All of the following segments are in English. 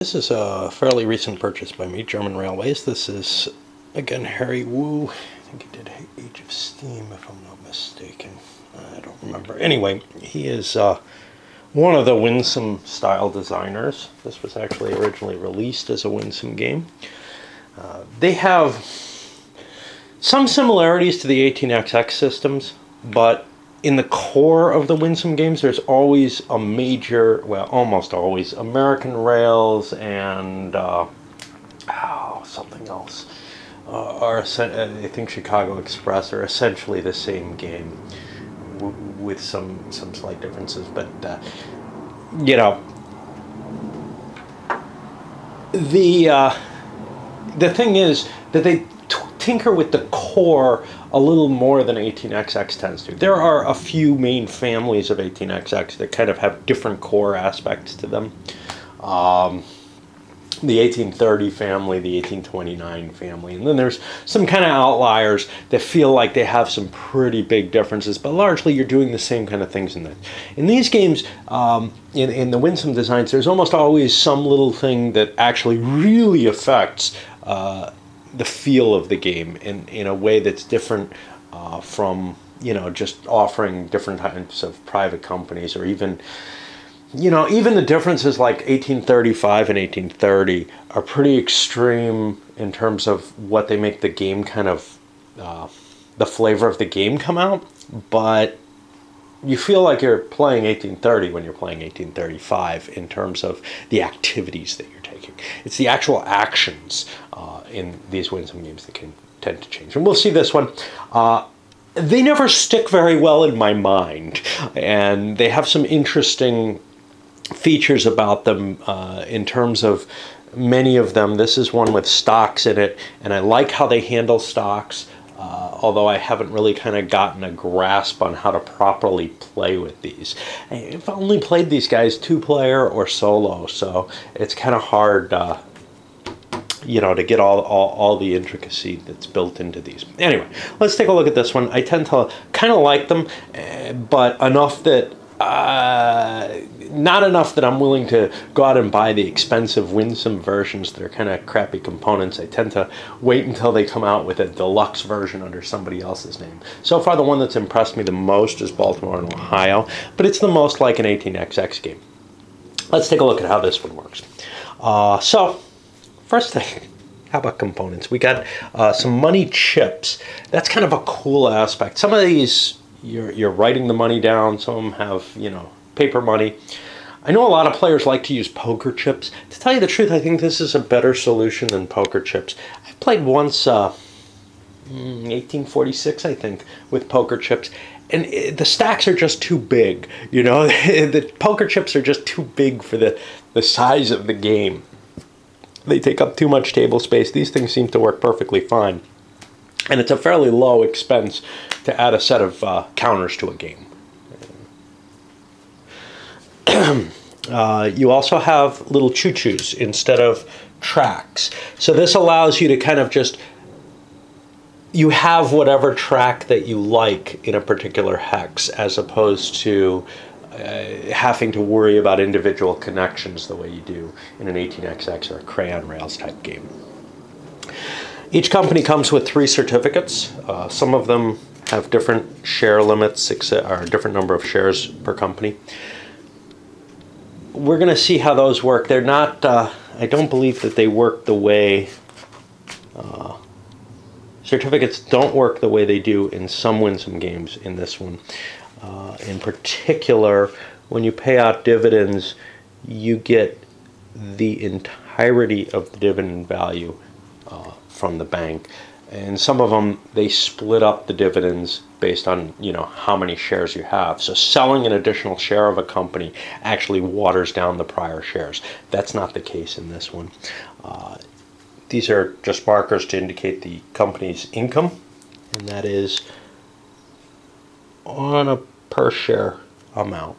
This is a fairly recent purchase by me, German Railways. This is, again, Harry Wu. I think he did Age of Steam, if I'm not mistaken. I don't remember. Anyway, he is one of the Winsome style designers. This was actually originally released as a Winsome game. They have some similarities to the 18XX systems, but in the core of the Winsome games, there's always a major, well, almost always, American Rails and something else. I think Chicago Express are essentially the same game with some slight differences. But, you know, the thing is that they tinker with the core a little more than 18XX tends to. There are a few main families of 18XX that kind of have different core aspects to them. The 1830 family, the 1829 family, and then there's some kind of outliers that feel like they have some pretty big differences, but largely you're doing the same kind of things in that. In these games, in the Winsome designs, there's almost always some little thing that actually really affects the feel of the game in a way that's different from, you know, just offering different types of private companies, or even, you know, even the differences like 1835 and 1830 are pretty extreme in terms of what they make the game kind of, the flavor of the game come out, but you feel like you're playing 1830 when you're playing 1835 in terms of the activities that you're taking. It's the actual actions in these Winsome games that can tend to change. And we'll see this one. They never stick very well in my mind, and they have some interesting features about them in terms of many of them. This is one with stocks in it, and I like how they handle stocks. Although I haven't really kind of gotten a grasp on how to properly play with these. I've only played these guys 2-player or solo, so it's kind of hard, you know, to get all the intricacy that's built into these. Anyway, let's take a look at this one. I tend to kind of like them, but enough that not enough that I'm willing to go out and buy the expensive Winsome versions that are kind of crappy components. I tend to wait until they come out with a deluxe version under somebody else's name. So far, the one that's impressed me the most is Baltimore and Ohio, but it's the most like an 18XX game. Let's take a look at how this one works. So, first thing, how about components? We got some money chips. That's kind of a cool aspect. Some of these, you're writing the money down. Some of them have, you know, paper money. I know a lot of players like to use poker chips. To tell you the truth, I think this is a better solution than poker chips. I've played once, 1846, I think, with poker chips, and the stacks are just too big. You know, the poker chips are just too big for the size of the game. They take up too much table space. These things seem to work perfectly fine. And it's a fairly low expense to add a set of counters to a game. You also have little choo-choos instead of tracks. So this allows you to kind of just, you have whatever track that you like in a particular hex, as opposed to having to worry about individual connections the way you do in an 18XX or a Crayon Rails type game. Each company comes with 3 certificates. Some of them have different share limits, or a different number of shares per company. We're going to see how those work. They're not, I don't believe that they work the way, certificates don't work the way they do in some Winsome games in this one. In particular, when you pay out dividends, you get the entirety of the dividend value from the bank. And some of them, they split up the dividends based on, you know, how many shares you have. So selling an additional share of a company actually waters down the prior shares. That's not the case in this one. These are just markers to indicate the company's income, and that is on a per share amount.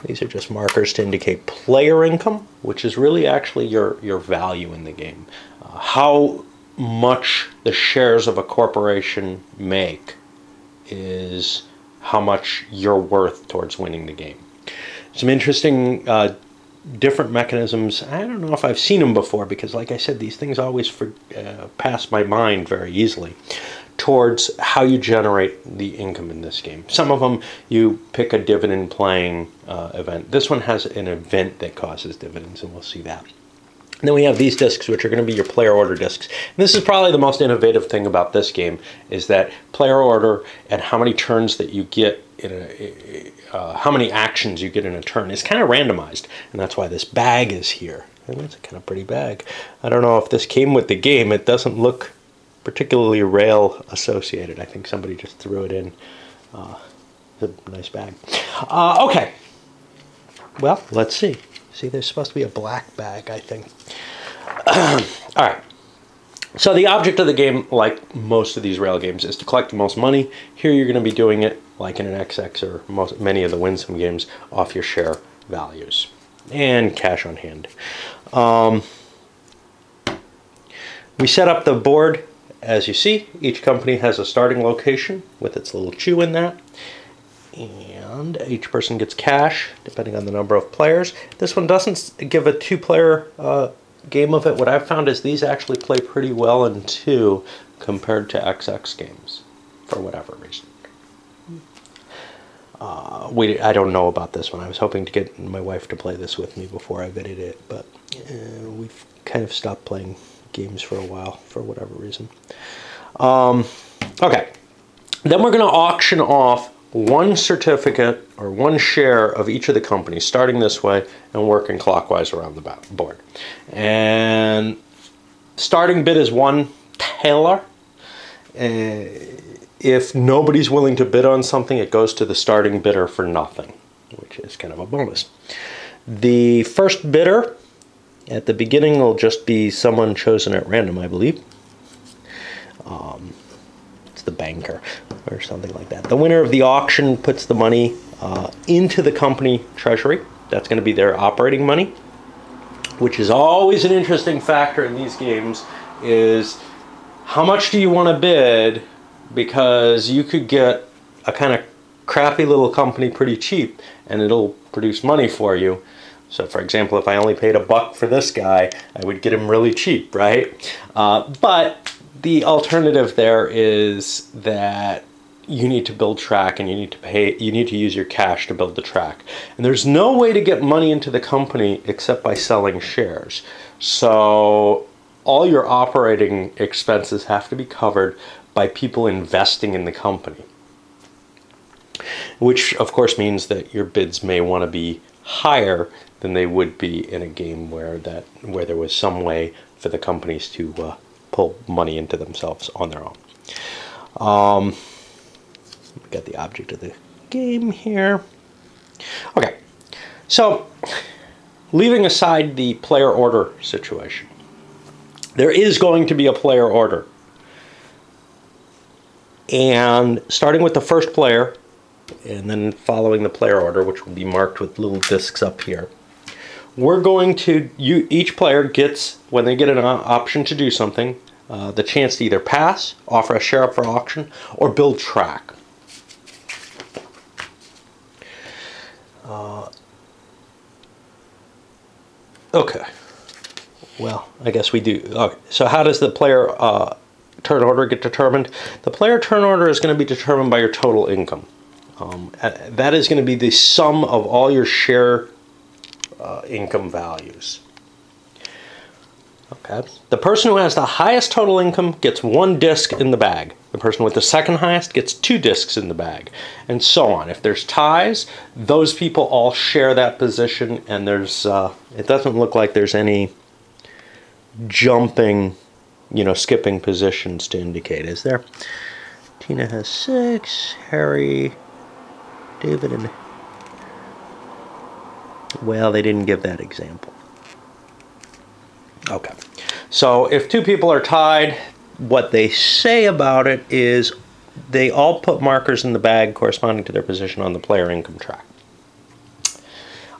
These are just markers to indicate player income, which is really actually your value in the game. How much the shares of a corporation make is how much you're worth towards winning the game. Some interesting different mechanisms. I don't know if I've seen them before because, like I said, these things always pass my mind very easily towards how you generate the income in this game. Some of them you pick a dividend playing event. This one has an event that causes dividends, and we'll see that. And then we have these discs, which are going to be your player order discs. And this is probably the most innovative thing about this game, is that player order and how many turns that you get in how many actions you get in a turn is kind of randomized, and that's why this bag is here. And it's a kind of pretty bag. I don't know if this came with the game. It doesn't look particularly rail associated. I think somebody just threw it in. It's a nice bag. Okay. Well, let's see. See, there's supposed to be a black bag, I think. All right. So the object of the game, like most of these rail games, is to collect the most money. Here you're going to be doing it, like in an XX or many of the Winsome games, off your share values and cash on hand. We set up the board. As you see, each company has a starting location with its little chew in that. And each person gets cash, depending on the number of players. This one doesn't give a two-player game of it. What I've found is these actually play pretty well in two compared to XX games, for whatever reason. I don't know about this one. I was hoping to get my wife to play this with me before I videoed it, but we've kind of stopped playing games for a while for whatever reason. Okay, then we're going to auction off one certificate or one share of each of the companies, starting this way and working clockwise around the board. And starting bid is $1. If nobody's willing to bid on something, it goes to the starting bidder for nothing, which is kind of a bonus. The first bidder at the beginning will just be someone chosen at random, I believe. It's the banker or something like that. The winner of the auction puts the money into the company treasury. That's going to be their operating money, which is always an interesting factor in these games, is how much do you want to bid, because you could get a kind of crappy little company pretty cheap and it'll produce money for you. So for example, if I only paid $1 for this guy, I would get him really cheap, right? But the alternative there is that you need to build track and you need to use your cash to build the track. And there's no way to get money into the company except by selling shares. So all your operating expenses have to be covered by people investing in the company, which of course means that your bids may want to be higher than they would be in a game where there was some way for the companies to pull money into themselves on their own. We got the object of the game here. Okay, so leaving aside the player order situation, there is going to be a player order. And starting with the first player, and then following the player order, which will be marked with little discs up here, we're going to, each player gets, when they get an option to do something, the chance to either pass, offer a share up for auction, or build track. Okay. Well, I guess we do. Okay. So how does the player turn order get determined? The player turn order is going to be determined by your total income. That is going to be the sum of all your share income values. Okay. The person who has the highest total income gets 1 disc in the bag. The person with the second highest gets 2 discs in the bag, and so on. If there's ties, those people all share that position, and there's it doesn't look like there's any jumping, skipping positions to indicate, is there? Tina has 6, Harry, David, and... well, they didn't give that example. Okay, so if 2 people are tied, what they say about it is they all put markers in the bag corresponding to their position on the player income track.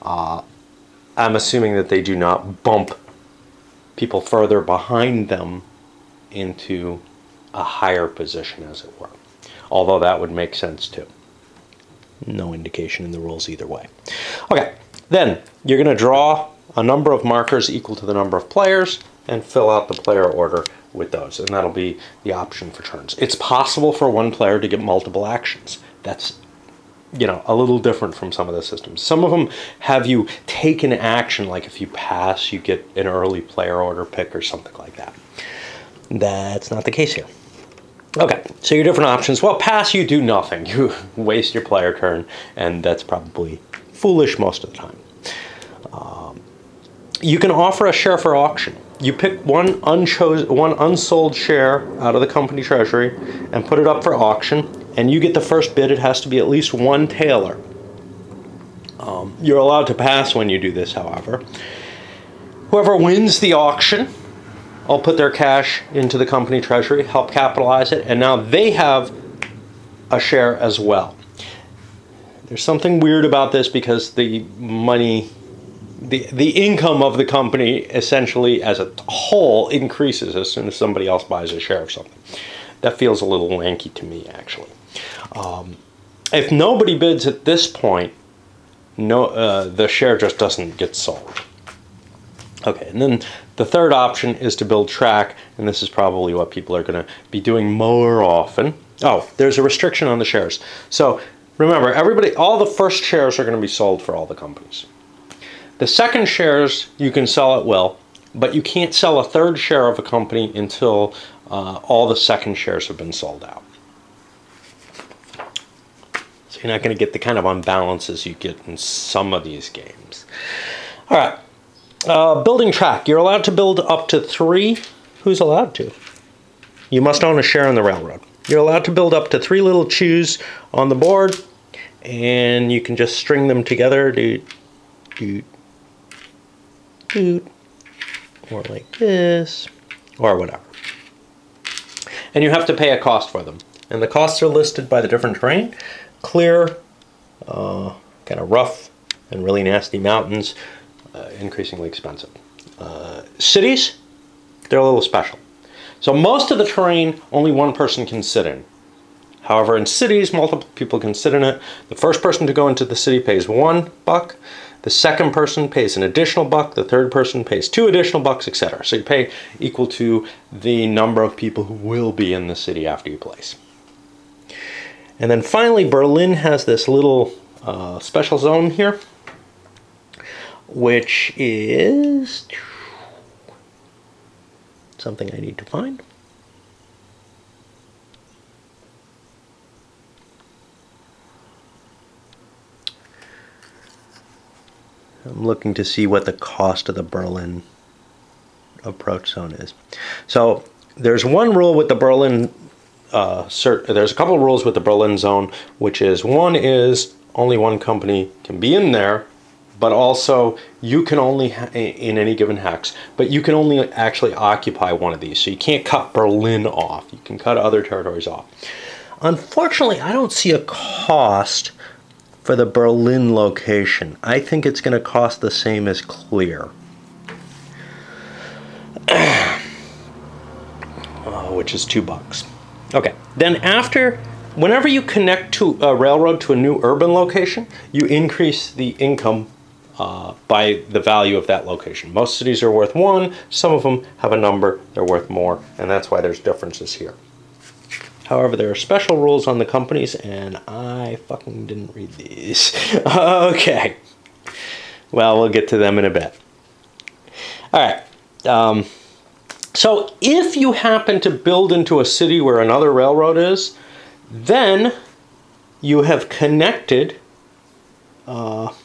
I'm assuming that they do not bump people further behind them into a higher position, as it were. Although that would make sense too. No indication in the rules either way. Okay, then you're going to draw a number of markers equal to the number of players and fill out the player order with those, and that'll be the option for turns. It's possible for one player to get multiple actions. That's, you know, a little different from some of the systems. Some of them have you take an action, like if you pass, you get an early player order pick or something like that. That's not the case here. Okay, so your different options. Well, pass, you do nothing. You waste your player turn, and that's probably foolish most of the time. You can offer a share for auction. You pick one unsold share out of the company treasury and put it up for auction, and you get the first bid. It has to be at least one taler. You're allowed to pass when you do this, however. Whoever wins the auction, I'll put their cash into the company treasury, help capitalize it, and now they have a share as well. There's something weird about this because the money, the income of the company essentially as a whole increases as soon as somebody else buys a share of something. That feels a little wanky to me, actually. If nobody bids at this point, the share just doesn't get sold. Okay, and then the third option is to build track, and this is probably what people are going to be doing more often. Oh, there's a restriction on the shares. So remember, all the first shares are going to be sold for all the companies. The second shares you can sell at will, but you can't sell a third share of a company until all the second shares have been sold out. So you're not going to get the kind of unbalances you get in some of these games. All right. Building track. You're allowed to build up to 3. Who's allowed to? You must own a share in the railroad. You're allowed to build up to 3 little chews on the board, and you can just string them together, or like this, or whatever. And you have to pay a cost for them. And the costs are listed by the different terrain. Clear, kind of rough, and really nasty mountains. Increasingly expensive. Cities, they're a little special. So most of the terrain, only one person can sit in. However, in cities, multiple people can sit in it. The first person to go into the city pays $1. The second person pays an additional $1. The third person pays 2 additional bucks, etc. So you pay equal to the number of people who will be in the city after you place. And then finally, Berlin has this little special zone here, which is something I need to find. I'm looking to see what the cost of the Berlin approach zone is. So there's one rule with the Berlin, there's a couple of rules with the Berlin zone, which is, one is only one company can be in there, but also you can only, in any given hex, but you can only actually occupy one of these. So you can't cut Berlin off. You can cut other territories off. Unfortunately, I don't see a cost for the Berlin location. I think it's going to cost the same as Clear. Which is $2. Okay, then whenever you connect to a railroad to a new urban location, you increase the income by the value of that location. Most cities are worth 1, some of them have a number, they're worth more, and that's why there's differences here. However, there are special rules on the companies, and I fucking didn't read these. Okay. Well, we'll get to them in a bit. All right. So if you happen to build into a city where another railroad is, then you have connected hold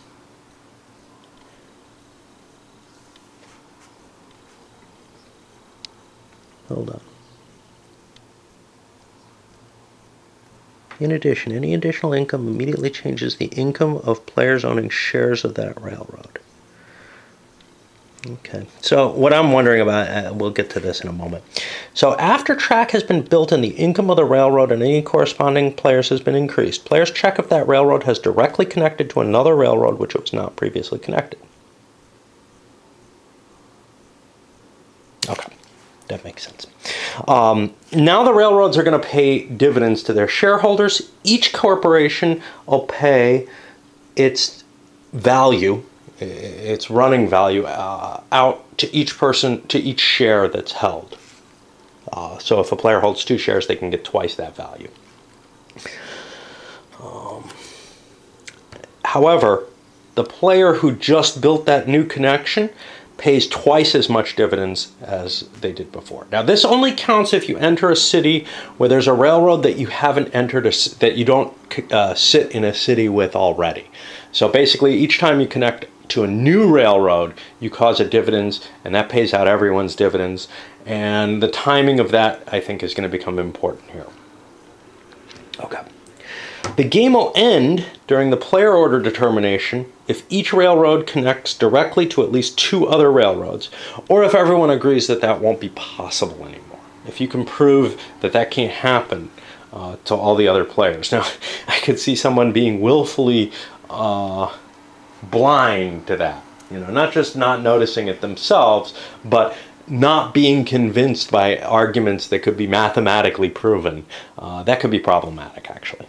on. In addition, any additional income immediately changes the income of players owning shares of that railroad. Okay, so what I'm wondering about, we'll get to this in a moment. So after track has been built and the income of the railroad and any corresponding players has been increased, players check if that railroad has directly connected to another railroad which was not previously connected. Okay, that makes sense. Now the railroads are going to pay dividends to their shareholders. Each corporation will pay its value its running value out to each person, to each share that's held. So if a player holds 2 shares, they can get twice that value. However, the player who just built that new connection pays twice as much dividends as they did before. Now, this only counts if you enter a city where there's a railroad that you haven't entered, that you don't sit in a city with already. So basically, each time you connect to a new railroad, you cause a dividends, and that pays out everyone's dividends. And the timing of that, I think, is going to become important here. Okay. The game will end during the player order determination if each railroad connects directly to at least 2 other railroads, or if everyone agrees that that won't be possible anymore. If you can prove that that can't happen to all the other players. Now, I could see someone being willfully blind to that. You know, not just not noticing it themselves, but not being convinced by arguments that could be mathematically proven. That could be problematic, actually.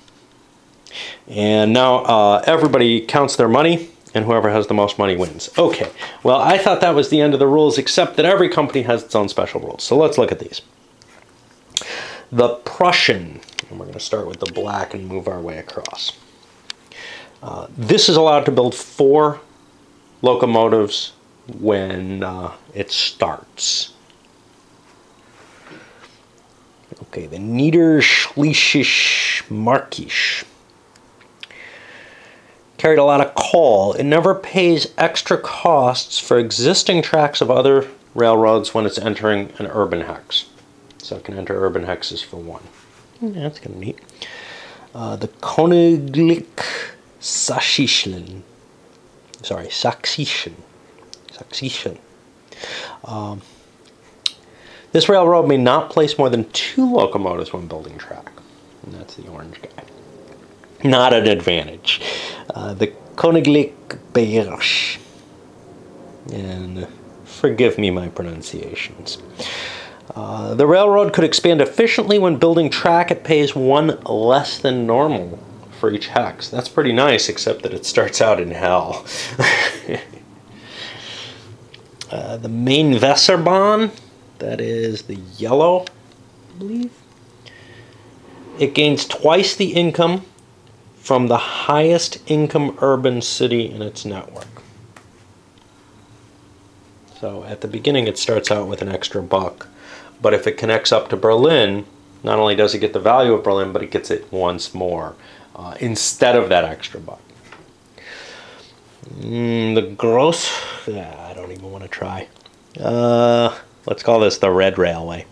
And now everybody counts their money, and whoever has the most money wins. Okay, well, I thought that was the end of the rules, except that every company has its own special rules. So let's look at these. The Prussian, and we're going to start with the black and move our way across. This is allowed to build 4 locomotives when it starts. Okay, the Niederschlesische Märkisch carried a lot of coal. It never pays extra costs for existing tracks of other railroads when it's entering an urban hex. So it can enter urban hexes for 1. Yeah, that's kind of neat. The Königlich Sächsischen. Sorry, Sächsischen. This railroad may not place more than 2 locomotives when building track. And that's the orange guy. Not an advantage. The Königlich Bayerisch. And forgive me my pronunciations. The railroad could expand efficiently when building track. It pays 1 less than normal for each hex. That's pretty nice, except that it starts out in hell. The Mainwasserbahn, that is the yellow, I believe. It gains twice the income from the highest income urban city in its network. So at the beginning it starts out with an extra $1, but if it connects up to Berlin, not only does it get the value of Berlin, but it gets it once more instead of that extra $1. The gross, I don't even want to try. Let's call this the Red Railway.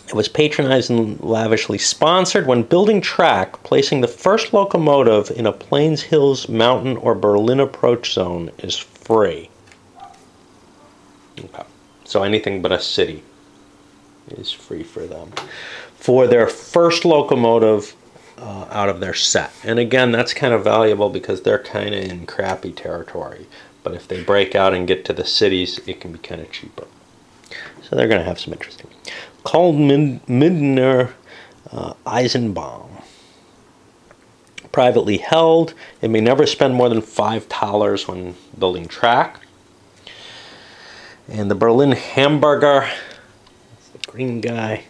It was patronized and lavishly sponsored. When building track, placing the first locomotive in a Plains Hills, Mountain, or Berlin approach zone is free. Okay. So anything but a city is free for them. For their first locomotive out of their set. And again, that's kind of valuable because they're kind of in crappy territory. But if they break out and get to the cities, it can be kind of cheaper. So they're going to have some interesting. Called Midner Eisenbahn. Privately held. It may never spend more than $5 when building track. And the Berlin Hamburger, that's the green guy.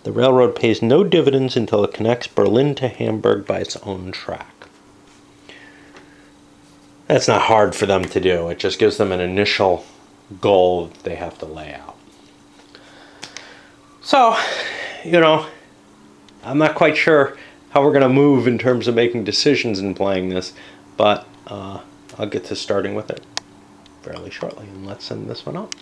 The railroad pays no dividends until it connects Berlin to Hamburg by its own track. That's not hard for them to do. It just gives them an initial goal they have to lay out. So, you know, I'm not quite sure how we're going to move in terms of making decisions in playing this, but I'll get to starting with it fairly shortly, and let's send this one up.